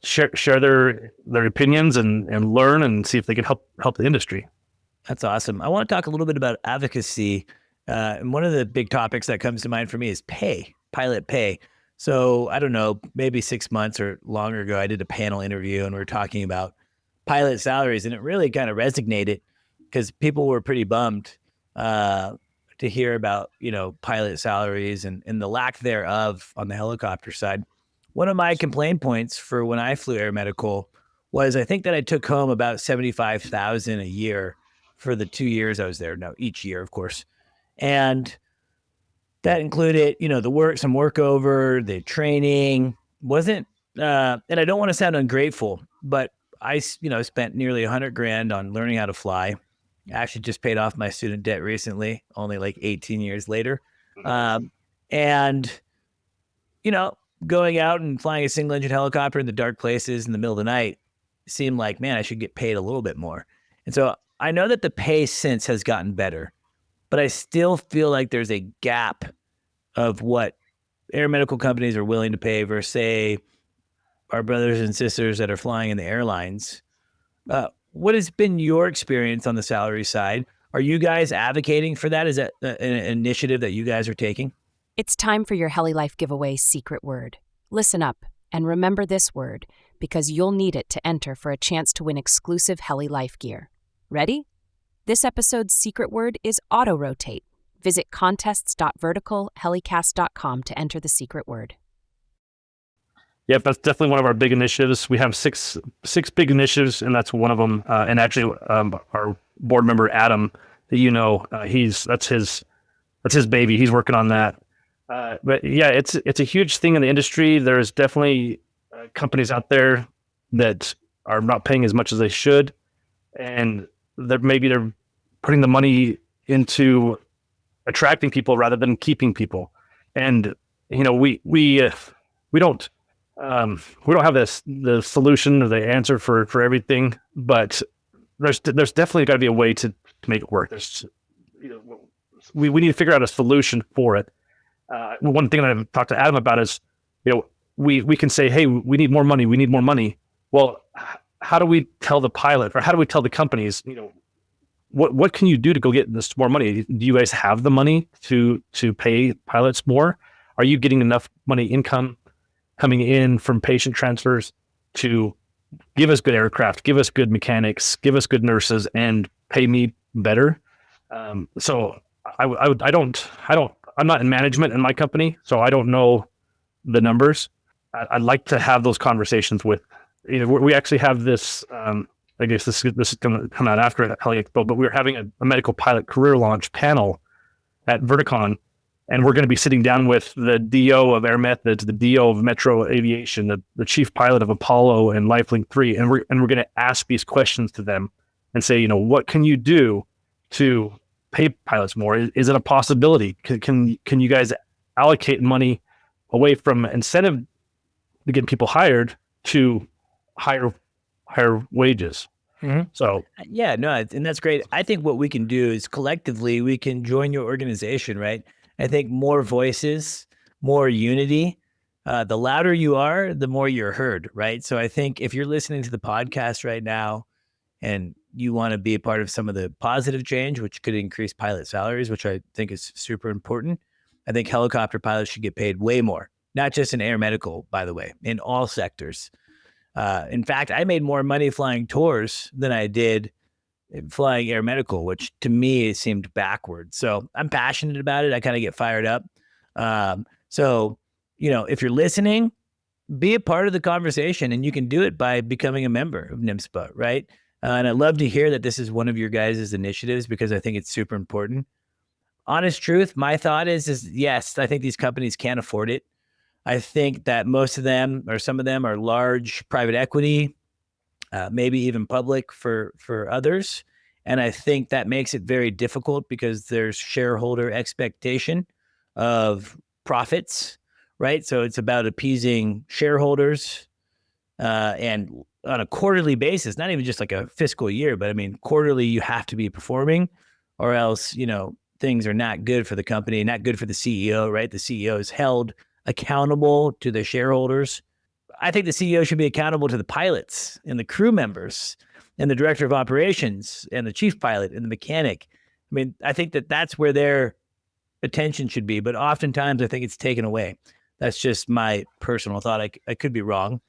share their opinions and learn and see if they can help the industry. That's awesome. I want to talk a little bit about advocacy. And one of the big topics that comes to mind for me is pay, pilot pay. So I don't know, maybe 6 months or longer ago, I did a panel interview and we were talking about pilot salaries, and it really kind of resonated because people were pretty bummed to hear about, pilot salaries and the lack thereof on the helicopter side. One of my complaint points for when I flew air medical was I think that I took home about $75,000 a year for the 2 years I was there. No, each year, of course. And that included, some work over, the training wasn't, and I don't want to sound ungrateful, but I, spent nearly $100,000 on learning how to fly. I actually just paid off my student debt recently, only like 18 years later. And, going out and flying a single engine helicopter in the dark places in the middle of the night seemed like, man, I should get paid a little bit more. And so I know that the pay since has gotten better, but I still feel like there's a gap of what air medical companies are willing to pay versus, say, our brothers and sisters that are flying in the airlines. What has been your experience on the salary side? Are you guys advocating for that? Is that an initiative that you guys are taking? It's time for your HeliLife giveaway secret word. Listen up and remember this word because you'll need it to enter for a chance to win exclusive HeliLife gear. Ready? This episode's secret word is auto-rotate. Visit contests.verticalhelicast.com to enter the secret word. Yep, that's definitely one of our big initiatives. We have six big initiatives, and that's one of them. And actually, our board member Adam, that's his baby. He's working on that. But yeah, it's a huge thing in the industry. There's definitely companies out there that are not paying as much as they should, and they're putting the money into attracting people rather than keeping people. And we don't have the solution or the answer for everything, but there's definitely got to be a way to make it work. We need to figure out a solution for it. One thing that I've talked to Adam about is, we can say, hey, we need more money. We need more money. Well, how do we tell the pilot, or how do we tell the companies, what can you do to go get this more money? Do you guys have the money to pay pilots more? Are you getting enough money income coming in from patient transfers to give us good aircraft, give us good mechanics, give us good nurses, and pay me better? So I'm not in management in my company, so I don't know the numbers. I'd like to have those conversations with, we actually have this, I guess this is going to come out after HeliExpo, but we're having a medical pilot career launch panel at Verticon, and we're going to be sitting down with the DO of Air Methods, the DO of Metro Aviation, the chief pilot of Apollo and Lifelink 3, and we're going to ask these questions to them and say, what can you do to pay pilots more? Is it a possibility? Can you guys allocate money away from incentive to get people hired to higher wages? Mm-hmm. So yeah, no, and that's great. I think what we can do is collectively we can join your organization, right? I think more voices, more unity. The louder you are, the more you're heard, right? So I think if you're listening to the podcast right now and you want to be a part of some of the positive change, which could increase pilot salaries, which I think is super important, I think helicopter pilots should get paid way more, not just in air medical, by the way, in all sectors. In fact, I made more money flying tours than I did flying air medical, which to me seemed backwards. So I'm passionate about it. I kind of get fired up. So, if you're listening, be a part of the conversation, and you can do it by becoming a member of NEMSPA, right? And I'd love to hear that this is one of your guys' initiatives because I think it's super important. Honest truth, my thought is yes, I think these companies can't afford it. I think that most of them or some of them are large private equity, maybe even public for others. And I think that makes it very difficult because there's shareholder expectation of profits, right? So it's about appeasing shareholders and on a quarterly basis, not even just like a fiscal year, but I mean, quarterly you have to be performing or else, things are not good for the company, not good for the CEO, right? The CEO is held accountable to the shareholders. I think the CEO should be accountable to the pilots and the crew members and the director of operations and the chief pilot and the mechanic. I mean, I think that that's where their attention should be, but oftentimes I think it's taken away. That's just my personal thought. I could be wrong.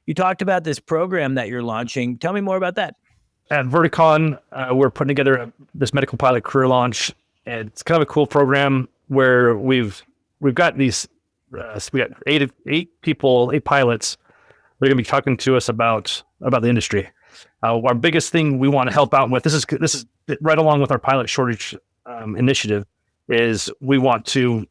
You talked about this program that you're launching. Tell me more about that. At Verticon, we're putting together this medical pilot career launch, and it's kind of a cool program where we've got these we got eight pilots. They're going to be talking to us about the industry. Our biggest thing we want to help out with, this is right along with our pilot shortage initiative, is we want to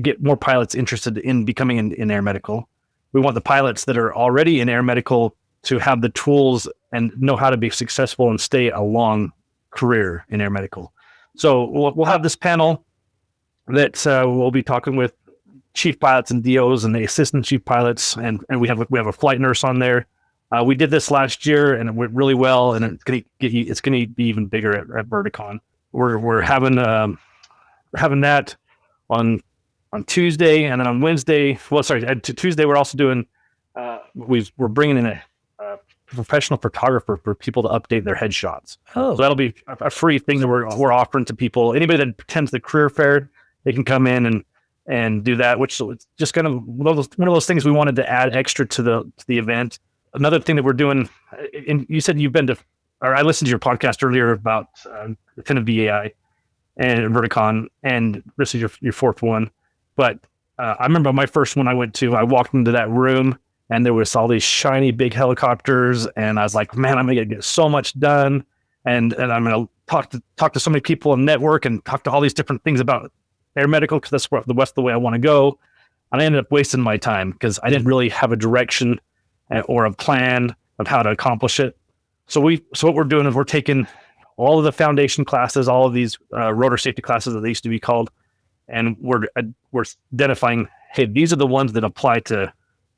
get more pilots interested in becoming in air medical. We want the pilots that are already in air medical to have the tools and know how to be successful and stay a long career in air medical. So we'll have this panel that we'll be talking with chief pilots and DOs and the assistant chief pilots, and we have a flight nurse on there. We did this last year and it went really well, and it's going to be even bigger at Verticon. We're having that on Tuesday, and then on Wednesday. Well, sorry, Tuesday we're also doing. We're bringing in a professional photographer for people to update their headshots. Oh, so that'll be a free thing that we're offering to people. Anybody that attends the career fair, they can come in and do that. Which it's just kind of one of those things we wanted to add extra to the event. Another thing that we're doing, and you said you've been to, or I listened to your podcast earlier about kind of VAI and Verticon, and this is your fourth one. But I remember my first one I walked into that room and there was all these shiny big helicopters, and I was like, man, I'm gonna get so much done, and I'm gonna talk to so many people and network and talk to all these different things about air medical, because that's the way I want to go. And I ended up wasting my time because I didn't really have a direction or a plan of how to accomplish it. So what we're doing is we're taking all of the foundation classes, all of these rotor safety classes that they used to be called, and we're identifying, hey, these are the ones that apply to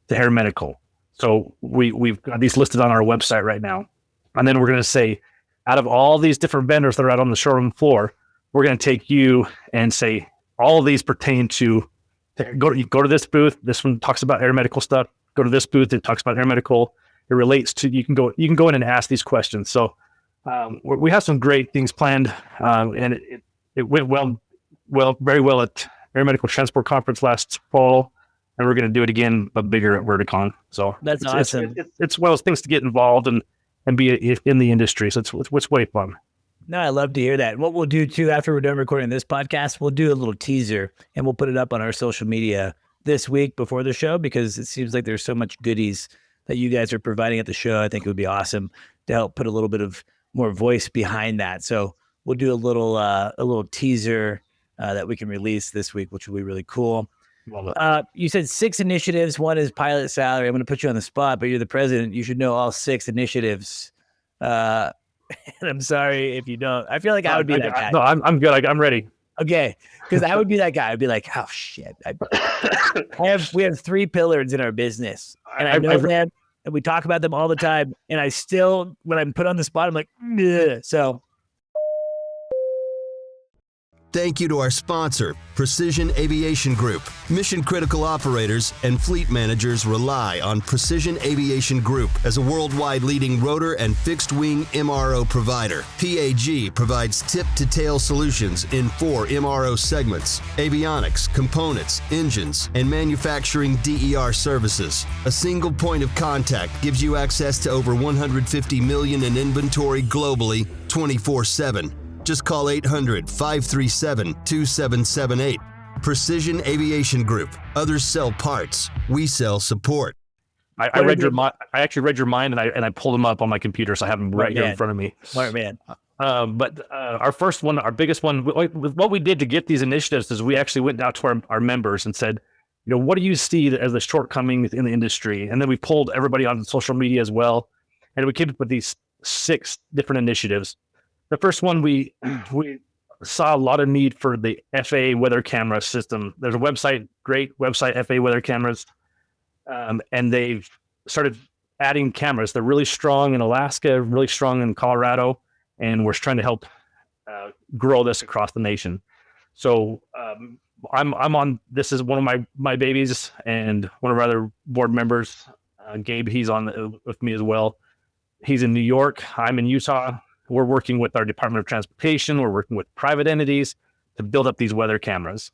air medical. So we've got these listed on our website right now. And then we're going to say, out of all these different vendors that are out on the showroom floor, we're going to take you and say, all of these pertain to go to this booth. This one talks about air medical stuff. Go to this booth. It talks about air medical. It relates to, you can go in and ask these questions. So we have some great things planned, and it went very well at Air Medical Transport Conference last fall, and we're going to do it again, but bigger at Verticon. So that's awesome. It's one of those things to get involved and be in the industry. So it's way fun. No, I love to hear that. What we'll do too, after we're done recording this podcast, we'll do a little teaser and we'll put it up on our social media this week before the show, because it seems like there's so much goodies that you guys are providing at the show. I think it would be awesome to help put a little bit of more voice behind that. So we'll do a little teaser that we can release this week, which will be really cool. You said 6 initiatives. One is pilot salary. I'm going to put you on the spot, but you're the president. You should know all 6 initiatives. And I'm sorry if you don't. I feel like I would be that guy. No, I'm good. I'm ready. Okay, because I would be that guy. I'd be like, oh shit. We have 3 pillars in our business, and I know that, and we talk about them all the time. And I still, when I'm put on the spot, I'm like, ugh. So. Thank you to our sponsor, Precision Aviation Group. Mission-critical operators and fleet managers rely on Precision Aviation Group as a worldwide leading rotor and fixed-wing MRO provider. PAG provides tip-to-tail solutions in 4 MRO segments: avionics, components, engines, and manufacturing DER services. A single point of contact gives you access to over 150 million in inventory globally, 24/7. Just call 800-537-2778. Precision Aviation Group. Others sell parts. We sell support. I actually read your mind, and I pulled them up on my computer, so I have them right here in front of me. Smart man. But our first one, our biggest one, what we did to get these initiatives is we actually went out to our members and said, what do you see as the shortcomings in the industry? And then we pulled everybody on social media as well, and we came up with these 6 different initiatives. The first one, we saw a lot of need for the FAA weather camera system. There's a website, great website, FAA weather cameras, and they've started adding cameras. They're really strong in Alaska, really strong in Colorado, and we're trying to help grow this across the nation. So I'm on. This is one of my babies, and one of our other board members, Gabe. He's on with me as well. He's in New York. I'm in Utah. We're working with our Department of Transportation. We're working with private entities to build up these weather cameras.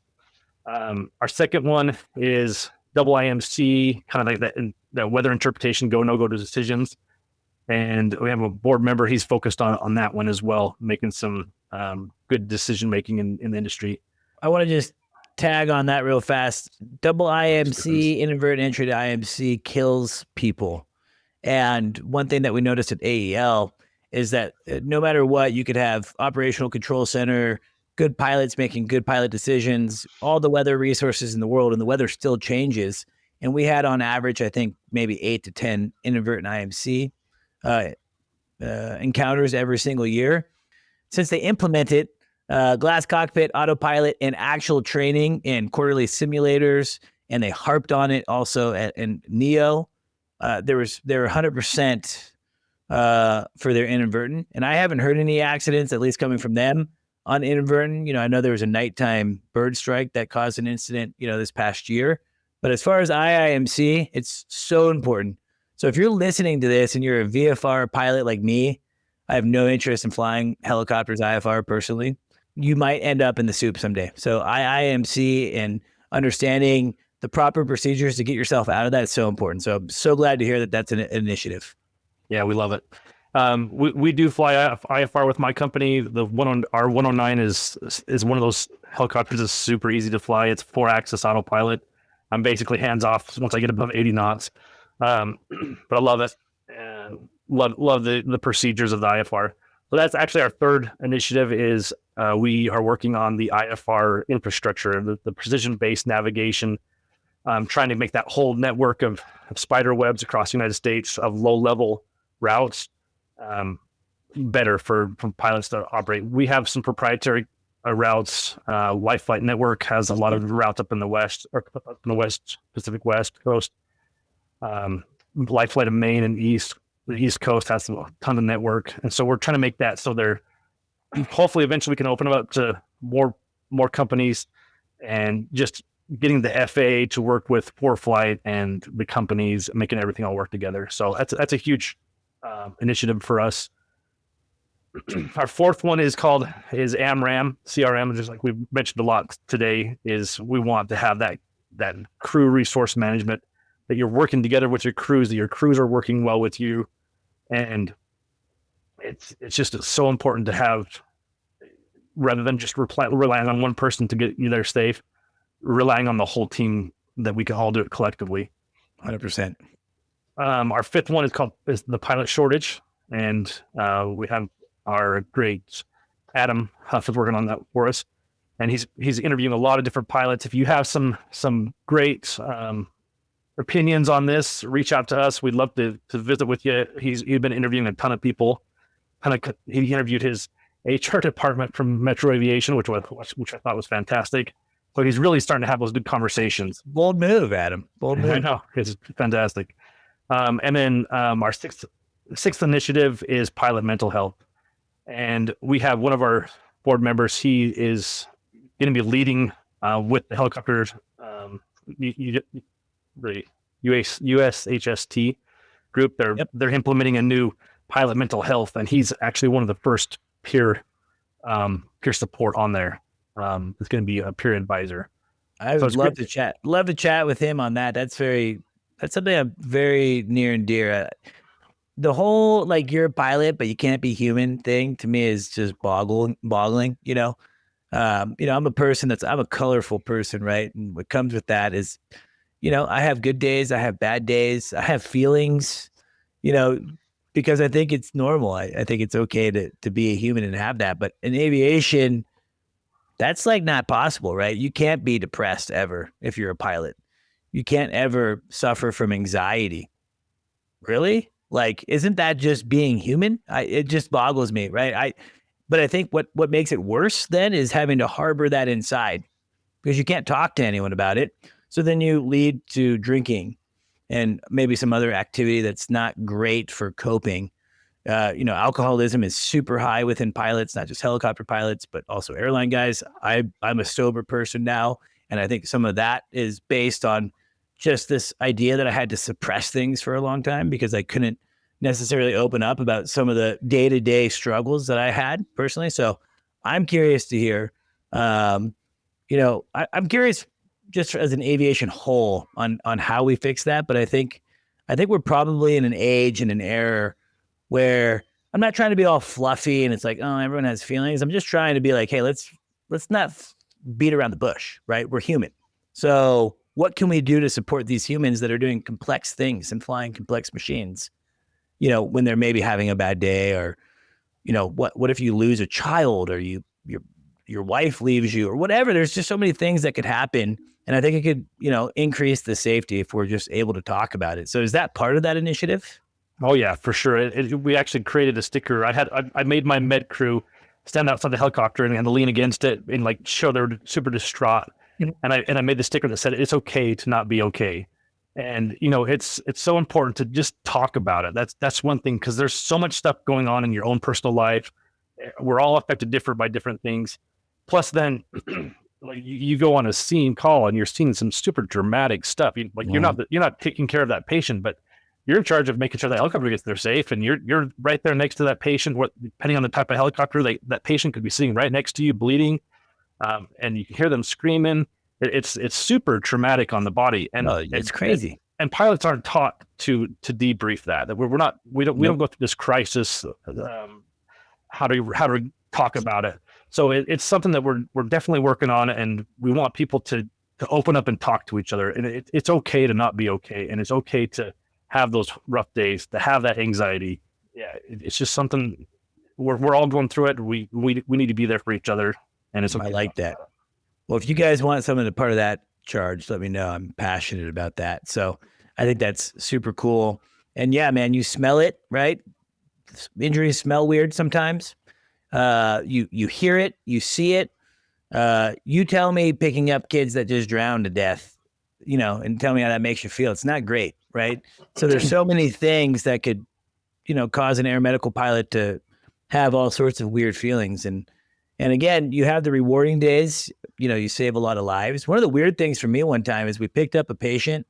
Our second one is double IMC, kind of like that weather interpretation, go, no go decisions. And we have a board member. He's focused on that one as well, making some good decision making in the industry. I want to just tag on that real fast. Double IMC, inadvertent entry to IMC kills people. And one thing that we noticed at AEL is that no matter what, you could have operational control center, good pilots making good pilot decisions, all the weather resources in the world, and the weather still changes. And we had on average, I think, maybe 8 to 10 inadvertent IMC encounters every single year. Since they implemented glass cockpit, autopilot, and actual training in quarterly simulators, and they harped on it also in NEO, they're 100% for their inadvertent. And I haven't heard any accidents, at least coming from them, on inadvertent. I know there was a nighttime bird strike that caused an incident, this past year. But as far as IIMC, it's so important. So if you're listening to this and you're a VFR pilot like me, I have no interest in flying helicopters IFR personally. You might end up in the soup someday. So IIMC and understanding the proper procedures to get yourself out of that is so important. So I'm so glad to hear that that's an initiative. Yeah, we love it. We do fly IFR with my company. Our 109 is one of those helicopters that's super easy to fly. It's 4-axis autopilot. I'm basically hands off once I get above 80 knots. But I love it. And love the procedures of the IFR. So that's actually our third initiative is we are working on the IFR infrastructure, the precision-based navigation, trying to make that whole network of spider webs across the United States of low-level routes better for pilots to operate. We have some proprietary routes. Life Flight Network has a lot of routes up in the west, or up in the west Pacific West Coast. Life Flight of Maine and the East Coast has a ton of network, and so we're trying to make that so they're hopefully eventually we can open them up to more companies, and just getting the FAA to work with ForeFlight and the companies, making everything all work together. So that's a huge initiative for us. Our fourth one is AMRAM, CRM, just like we've mentioned a lot today, is we want to have that crew resource management, that you're working together with your crews, that your crews are working well with you. And it's just so important to have, rather than just relying on one person to get you there safe, relying on the whole team that we can all do it collectively. 100%. Our fifth one is the pilot shortage. And we have our great Adam Huff is working on that for us. And he's interviewing a lot of different pilots. If you have some great opinions on this, reach out to us. We'd love to visit with you. He's been interviewing a ton of people. He interviewed his HR department from Metro Aviation, which I thought was fantastic. So he's really starting to have those good conversations. Bold move, Adam. Bold move. I know, it's fantastic. And then our sixth initiative is pilot mental health, and we have one of our board members. He is going to be leading with the helicopter. The USHST group. They're implementing a new pilot mental health, and he's actually one of the first peer support on there. It's going to be a peer advisor. I would love to chat with him on that. That's something I'm very near and dear. The whole you're a pilot but you can't be human thing to me is just boggling. I'm a colorful person, right? And what comes with that is, I have good days, I have bad days, I have feelings, because I think it's normal. I think it's okay to be a human and have that. But in aviation, that's not possible, right? You can't be depressed ever if you're a pilot. You can't ever suffer from anxiety. Really? Isn't that just being human? It just boggles me, right? But I think what makes it worse then is having to harbor that inside, because you can't talk to anyone about it. So then you lead to drinking and maybe some other activity that's not great for coping. Alcoholism is super high within pilots, not just helicopter pilots, but also airline guys. I'm a sober person now, And I think some of that is based on just this idea that I had to suppress things for a long time because I couldn't necessarily open up about some of the day-to-day struggles that I had personally. So I'm curious to hear, I'm curious just as an aviation whole on how we fix that. But I think we're probably in an age and an era where I'm not trying to be all fluffy and it's like, oh, everyone has feelings. I'm just trying to be like, hey, let's not beat around the bush, right? We're human. So what can we do to support these humans that are doing complex things and flying complex machines, when they're maybe having a bad day, or, what if you lose a child, or your wife leaves you, or whatever. There's just so many things that could happen. And I think it could, increase the safety if we're just able to talk about it. So is that part of that initiative? Oh yeah, for sure. We actually created a sticker. I made my med crew stand outside the helicopter and lean against it and like show they were super distraught. And I made the sticker that said it's okay to not be okay. And it's so important to just talk about it. That's one thing, because there's so much stuff going on in your own personal life. We're all affected by different things. Plus, then like you go on a scene call and you're seeing some super dramatic stuff. You're not taking care of that patient, but you're in charge of making sure that helicopter gets there safe, and you're right there next to that patient. Depending on the type of helicopter, that patient could be sitting right next to you, bleeding, and you can hear them screaming. It's super traumatic on the body, and it's crazy. And pilots aren't taught to debrief that we don't go through this crisis. How to talk about it. So it's something that we're definitely working on, and we want people to open up and talk to each other. And it's okay to not be okay, and it's okay to have those rough days, to have that anxiety. Yeah, it's just something we're all going through it. We need to be there for each other, and it's okay. I like that. Well, if you guys want something to part of that charge, let me know. I'm passionate about that. So I think that's super cool. And yeah, man, you smell it, right? Injuries smell weird sometimes. You hear it, you see it. You tell me picking up kids that just drowned to death, and tell me how that makes you feel. It's not great, right? So there's so many things that could, cause an air medical pilot to have all sorts of weird feelings. And again, you have the rewarding days, you save a lot of lives. One of the weird things for me one time is we picked up a patient.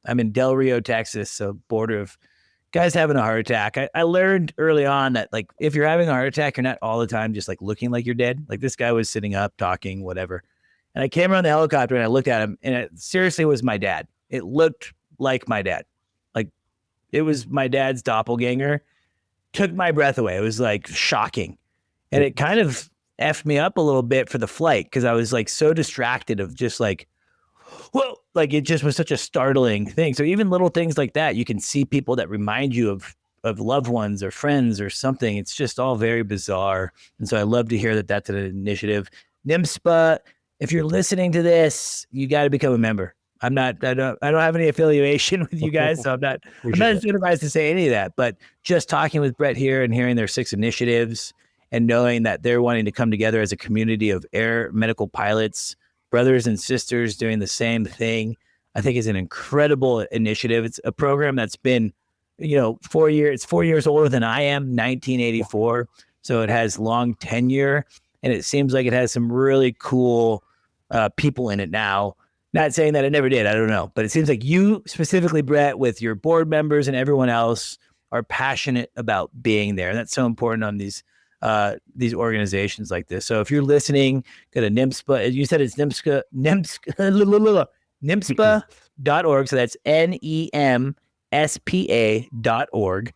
I'm in Del Rio, Texas, so border of guys having a heart attack. I learned early on that, like, if you're having a heart attack, you're not all the time just like looking like you're dead. Like, this guy was sitting up, talking, whatever. And I came around the helicopter and I looked at him, and it seriously was my dad. It looked like my dad. Like, it was my dad's doppelganger. Took my breath away. It was like shocking. And it kind of effed me up a little bit for the flight, because I was like so distracted of just like, whoa, like it just was such a startling thing. So even little things like that, you can see people that remind you of loved ones or friends or something. It's just all very bizarre. And so I love to hear that that's an initiative. NEMSPA, if you're listening to this, you got to become a member. I don't have any affiliation with you guys, so I'm not incentivized to say any of that. But just talking with Brett here and hearing their 6 initiatives and knowing that they're wanting to come together as a community of air medical pilots, brothers and sisters doing the same thing, I think is an incredible initiative. It's a program that's been, 4 years. It's 4 years older than I am, 1984. So it has long tenure, and it seems like it has some really cool people in it now. Not saying that it never did. I don't know. But it seems like you specifically, Brett, with your board members and everyone else, are passionate about being there. And that's so important on these organizations like this. So if you're listening, go to NEMSPA. You said it's NEMSPA.org. So that's NEMSPA.org.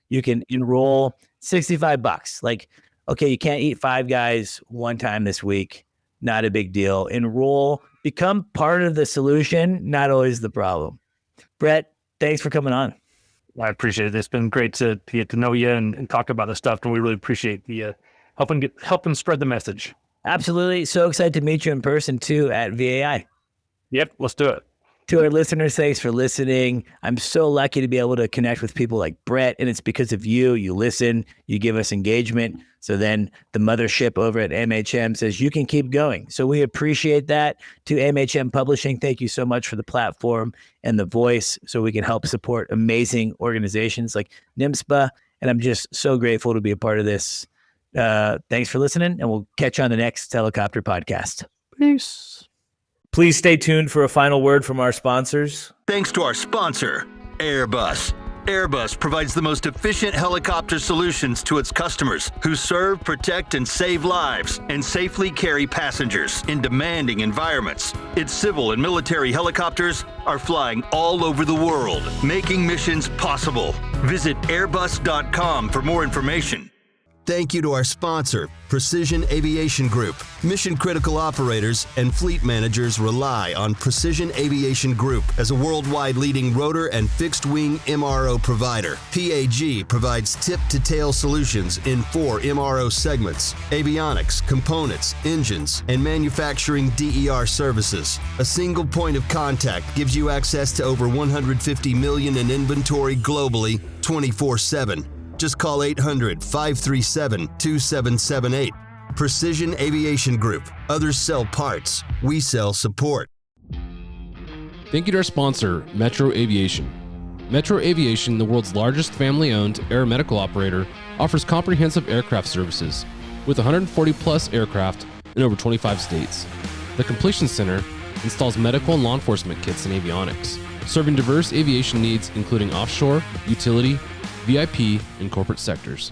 You can enroll $65. Like, okay, you can't eat Five Guys one time this week. Not a big deal. Enroll, become part of the solution, not always the problem. Brett, thanks for coming on. I appreciate it. It's been great to get to know you and talk about this stuff. And we really appreciate the helping spread the message. Absolutely. So excited to meet you in person too at VAI. Yep, let's do it. To our listeners, thanks for listening. I'm so lucky to be able to connect with people like Brett, and it's because of you. You listen, you give us engagement. So then the mothership over at MHM says you can keep going. So we appreciate that. To MHM Publishing, thank you so much for the platform and the voice so we can help support amazing organizations like NEMSPA. And I'm just so grateful to be a part of this. Thanks for listening, and we'll catch you on the next Helicopter podcast. Peace. Please stay tuned for a final word from our sponsors. Thanks to our sponsor, Airbus. Airbus provides the most efficient helicopter solutions to its customers who serve, protect, and save lives and safely carry passengers in demanding environments. Its civil and military helicopters are flying all over the world, making missions possible. Visit airbus.com for more information. Thank you to our sponsor, Precision Aviation Group. Mission-critical operators and fleet managers rely on Precision Aviation Group as a worldwide leading rotor and fixed-wing MRO provider. PAG provides tip-to-tail solutions in 4 MRO segments: avionics, components, engines, and manufacturing DER services. A single point of contact gives you access to over 150 million in inventory globally, 24/7. Just call 800-537-2778. Precision Aviation Group. Others sell parts. We sell support. Thank you to our sponsor, Metro Aviation. Metro Aviation, the world's largest family-owned aeromedical operator, offers comprehensive aircraft services with 140-plus aircraft in over 25 states. The Completion Center installs medical and law enforcement kits and avionics, serving diverse aviation needs including offshore, utility, VIP, and corporate sectors.